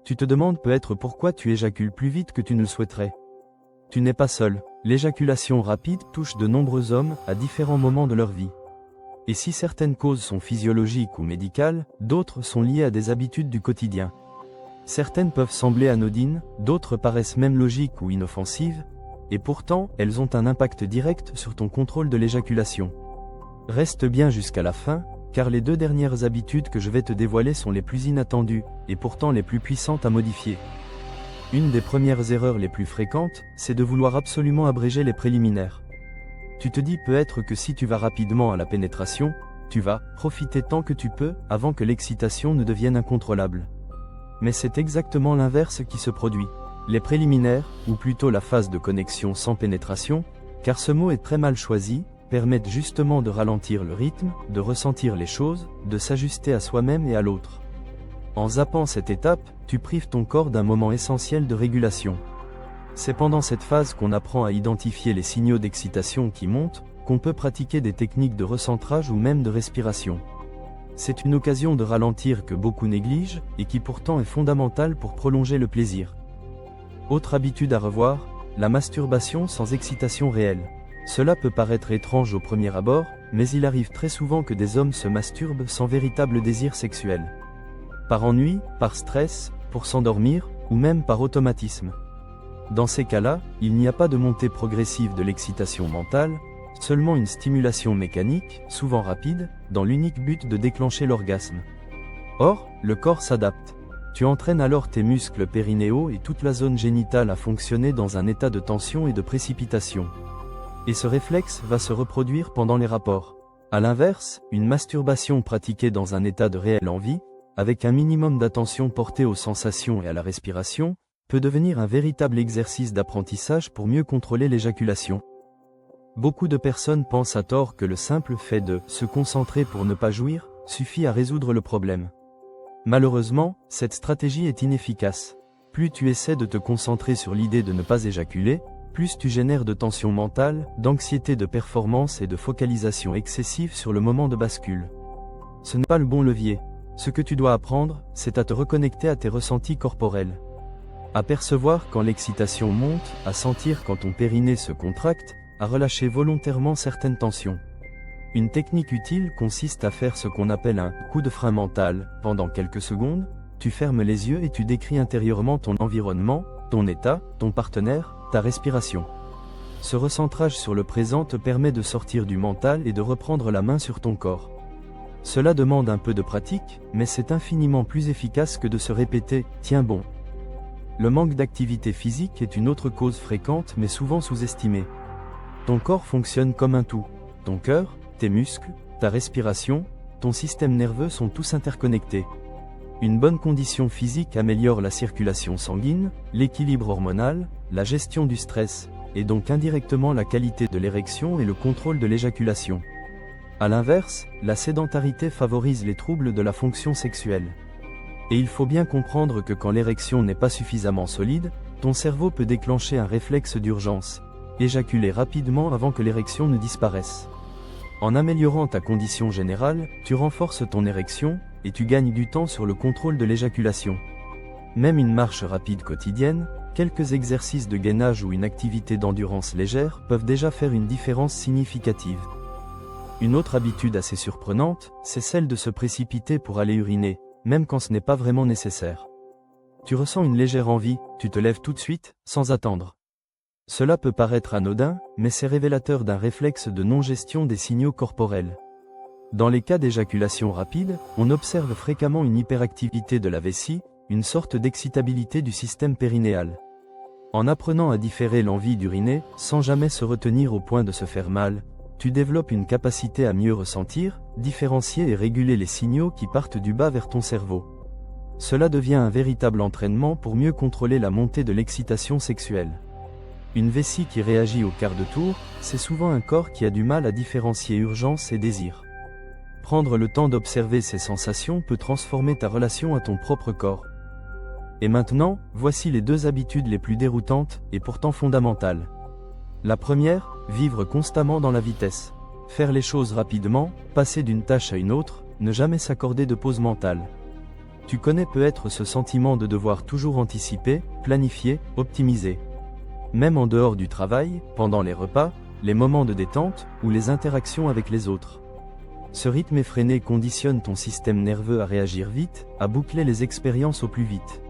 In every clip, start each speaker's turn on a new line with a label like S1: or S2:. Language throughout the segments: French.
S1: Tu te demandes peut-être pourquoi tu éjacules plus vite que tu ne le souhaiterais. Tu n'es pas seul, l'éjaculation rapide touche de nombreux hommes à différents moments de leur vie. Et si certaines causes sont physiologiques ou médicales, d'autres sont liées à des habitudes du quotidien. Certaines peuvent sembler anodines, d'autres paraissent même logiques ou inoffensives, et pourtant, elles ont un impact direct sur ton contrôle de l'éjaculation. Reste bien jusqu'à la fin, car les 2 dernières habitudes que je vais te dévoiler sont les plus inattendues, et pourtant les plus puissantes à modifier. Une des premières erreurs les plus fréquentes, c'est de vouloir absolument abréger les préliminaires. Tu te dis peut-être que si tu vas rapidement à la pénétration, tu vas profiter tant que tu peux avant que l'excitation ne devienne incontrôlable. Mais c'est exactement l'inverse qui se produit. Les préliminaires, ou plutôt la phase de connexion sans pénétration, car ce mot est très mal choisi, permettent justement de ralentir le rythme, de ressentir les choses, de s'ajuster à soi-même et à l'autre. En zappant cette étape, tu prives ton corps d'un moment essentiel de régulation. C'est pendant cette phase qu'on apprend à identifier les signaux d'excitation qui montent, qu'on peut pratiquer des techniques de recentrage ou même de respiration. C'est une occasion de ralentir que beaucoup négligent, et qui pourtant est fondamentale pour prolonger le plaisir. Autre habitude à revoir, la masturbation sans excitation réelle. Cela peut paraître étrange au premier abord, mais il arrive très souvent que des hommes se masturbent sans véritable désir sexuel. Par ennui, par stress, pour s'endormir, ou même par automatisme. Dans ces cas-là, il n'y a pas de montée progressive de l'excitation mentale, seulement une stimulation mécanique, souvent rapide, dans l'unique but de déclencher l'orgasme. Or, le corps s'adapte. Tu entraînes alors tes muscles périnéaux et toute la zone génitale à fonctionner dans un état de tension et de précipitation. Et ce réflexe va se reproduire pendant les rapports. A l'inverse, une masturbation pratiquée dans un état de réelle envie, avec un minimum d'attention portée aux sensations et à la respiration, peut devenir un véritable exercice d'apprentissage pour mieux contrôler l'éjaculation. Beaucoup de personnes pensent à tort que le simple fait de se concentrer pour ne pas jouir suffit à résoudre le problème. Malheureusement, cette stratégie est inefficace. Plus tu essaies de te concentrer sur l'idée de ne pas éjaculer, plus tu génères de tension mentale, d'anxiété de performance et de focalisation excessive sur le moment de bascule. Ce n'est pas le bon levier. Ce que tu dois apprendre, c'est à te reconnecter à tes ressentis corporels. À percevoir quand l'excitation monte, à sentir quand ton périnée se contracte, à relâcher volontairement certaines tensions. Une technique utile consiste à faire ce qu'on appelle un coup de frein mental. Pendant quelques secondes, tu fermes les yeux et tu décris intérieurement ton environnement, ton état, ton partenaire, ta respiration. Ce recentrage sur le présent te permet de sortir du mental et de reprendre la main sur ton corps. Cela demande un peu de pratique, mais c'est infiniment plus efficace que de se répéter « tiens bon ». Le manque d'activité physique est une autre cause fréquente mais souvent sous-estimée. Ton corps fonctionne comme un tout. Ton cœur, tes muscles, ta respiration, ton système nerveux sont tous interconnectés. Une bonne condition physique améliore la circulation sanguine, l'équilibre hormonal, la gestion du stress, et donc indirectement la qualité de l'érection et le contrôle de l'éjaculation. A l'inverse, la sédentarité favorise les troubles de la fonction sexuelle. Et il faut bien comprendre que quand l'érection n'est pas suffisamment solide, ton cerveau peut déclencher un réflexe d'urgence, éjaculer rapidement avant que l'érection ne disparaisse. En améliorant ta condition générale, tu renforces ton érection, et tu gagnes du temps sur le contrôle de l'éjaculation. Même une marche rapide quotidienne, quelques exercices de gainage ou une activité d'endurance légère peuvent déjà faire une différence significative. Une autre habitude assez surprenante, c'est celle de se précipiter pour aller uriner, même quand ce n'est pas vraiment nécessaire. Tu ressens une légère envie, tu te lèves tout de suite, sans attendre. Cela peut paraître anodin, mais c'est révélateur d'un réflexe de non-gestion des signaux corporels. Dans les cas d'éjaculation rapide, on observe fréquemment une hyperactivité de la vessie, une sorte d'excitabilité du système périnéal. En apprenant à différer l'envie d'uriner, sans jamais se retenir au point de se faire mal, tu développes une capacité à mieux ressentir, différencier et réguler les signaux qui partent du bas vers ton cerveau. Cela devient un véritable entraînement pour mieux contrôler la montée de l'excitation sexuelle. Une vessie qui réagit au quart de tour, c'est souvent un corps qui a du mal à différencier urgence et désir. Prendre le temps d'observer ces sensations peut transformer ta relation à ton propre corps. Et maintenant, voici les 2 habitudes les plus déroutantes, et pourtant fondamentales. La première, vivre constamment dans la vitesse. Faire les choses rapidement, passer d'une tâche à une autre, ne jamais s'accorder de pause mentale. Tu connais peut-être ce sentiment de devoir toujours anticiper, planifier, optimiser. Même en dehors du travail, pendant les repas, les moments de détente ou les interactions avec les autres. Ce rythme effréné conditionne ton système nerveux à réagir vite, à boucler les expériences au plus vite.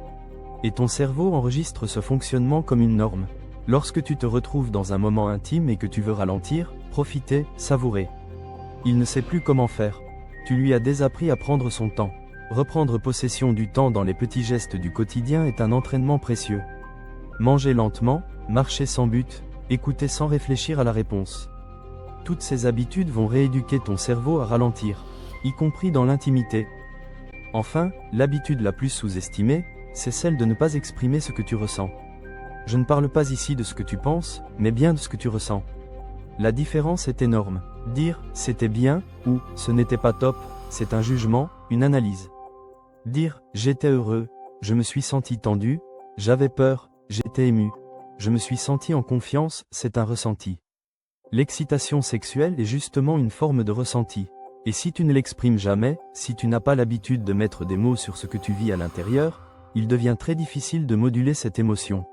S1: Et ton cerveau enregistre ce fonctionnement comme une norme. Lorsque tu te retrouves dans un moment intime et que tu veux ralentir, profiter, savourer. Il ne sait plus comment faire. Tu lui as désappris à prendre son temps. Reprendre possession du temps dans les petits gestes du quotidien est un entraînement précieux. Manger lentement, marcher sans but, écouter sans réfléchir à la réponse. Toutes ces habitudes vont rééduquer ton cerveau à ralentir, y compris dans l'intimité. Enfin, l'habitude la plus sous-estimée, c'est celle de ne pas exprimer ce que tu ressens. Je ne parle pas ici de ce que tu penses, mais bien de ce que tu ressens. La différence est énorme. Dire « c'était bien » ou « ce n'était pas top », c'est un jugement, une analyse. Dire « j'étais heureux, je me suis senti tendu, j'avais peur, j'étais ému, je me suis senti en confiance », c'est un ressenti. L'excitation sexuelle est justement une forme de ressenti. Et si tu ne l'exprimes jamais, si tu n'as pas l'habitude de mettre des mots sur ce que tu vis à l'intérieur, il devient très difficile de moduler cette émotion.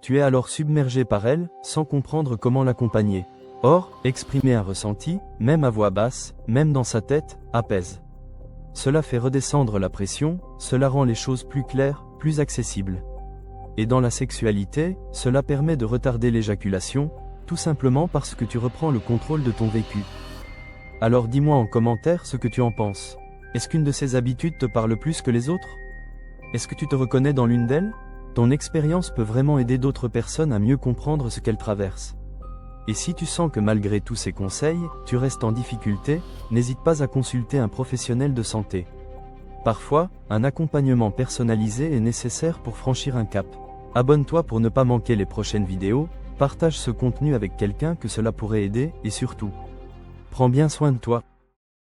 S1: Tu es alors submergé par elle, sans comprendre comment l'accompagner. Or, exprimer un ressenti, même à voix basse, même dans sa tête, apaise. Cela fait redescendre la pression, cela rend les choses plus claires, plus accessibles. Et dans la sexualité, cela permet de retarder l'éjaculation, tout simplement parce que tu reprends le contrôle de ton vécu. Alors dis-moi en commentaire ce que tu en penses. Est-ce qu'une de ces habitudes te parle plus que les autres? Est-ce que tu te reconnais dans l'une d'elles? Ton expérience peut vraiment aider d'autres personnes à mieux comprendre ce qu'elles traversent. Et si tu sens que malgré tous ces conseils, tu restes en difficulté, n'hésite pas à consulter un professionnel de santé. Parfois, un accompagnement personnalisé est nécessaire pour franchir un cap. Abonne-toi pour ne pas manquer les prochaines vidéos, partage ce contenu avec quelqu'un que cela pourrait aider, et surtout, prends bien soin de toi.